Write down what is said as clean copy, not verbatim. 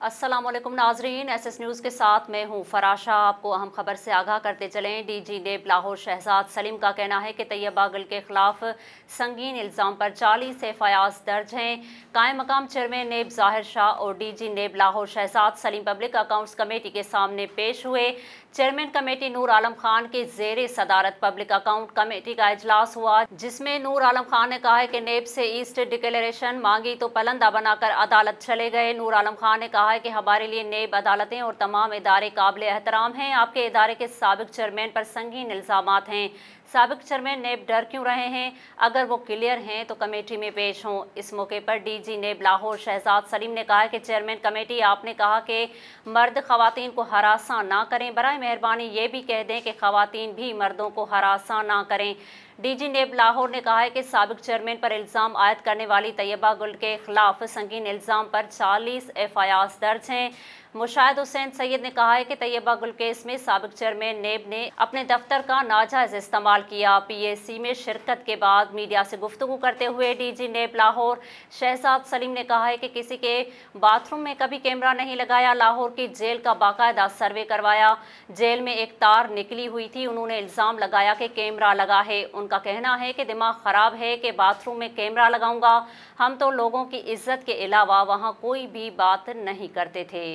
अस्सलाम वालेकुम नाजरीन, एसएस न्यूज़ के साथ मैं हूं फराशा। आपको अहम खबर से आगाह करते चलें। डीजी नेब लाहौर शहजाद सलीम का कहना है कि तैयबा गुल के खिलाफ संगीन इल्ज़ाम पर 40 एफआईआर दर्ज हैं। कायम मकाम चेयरमैन नेब ज़ाहिर शाह और DG NAB Lahore Shahzad Saleem public accounts committee के सामने पेश हुए। चेयरमैन कमेटी नूर आलम खान के ज़ेर सदारत पब्लिक अकाउंट कमेटी का इजलास हुआ, जिसमें नूर आलम खान ने कहा है कि नेब से ईस्ट डिक्लेरेशन मांगी तो पलंदा बनाकर अदालत चले गए। नूर आलम खान ने कहा है कि हमारे लिए नेब अदालतें और तमाम इदारे काबिल एहतराम हैं। आपके इदारे के साबिक चेयरमैन पर संगीन इल्ज़ामात हैं। साबिक चेयरमैन नेब डर क्यों रहे हैं? अगर वो क्लियर हैं तो कमेटी में पेश हों। इस मौके पर डीजी नेब लाहौर शहजाद सलीम ने कहा कि चेयरमैन कमेटी, आपने कहा कि मर्द खवातीन को हरासा ना करें, बराए मेहरबानी ये भी कह दें कि खवातीन भी मर्दों को हरासा ना करें। डीजी नेब लाहौर ने कहा है कि साबिक चेयरमैन पर इल्ज़ाम आयद करने वाली तैयबा गुल के खिलाफ संगीन इल्ज़ाम पर 40 एफआईआर दर्ज हैं। मुशाहिद हुसैन सैयद ने कहा है कि तैयबा गुल केस में साबिक चेयरमैन नेब ने अपने दफ्तर का नाजायज इस्तेमाल किया। पीएसी में शिरकत के बाद मीडिया से गुफ्तगू करते हुए डीजी नेब लाहौर शहजाद सलीम ने कहा है कि किसी के बाथरूम में कभी कैमरा नहीं लगाया। लाहौर की जेल का बाकायदा सर्वे करवाया। जेल में एक तार निकली हुई थी, उन्होंने इल्ज़ाम लगाया कि कैमरा लगा है। उनका कहना है कि दिमाग ख़राब है कि बाथरूम में कैमरा लगाऊंगा। हम तो लोगों की इज्जत के अलावा वहाँ कोई भी बात नहीं करते थे।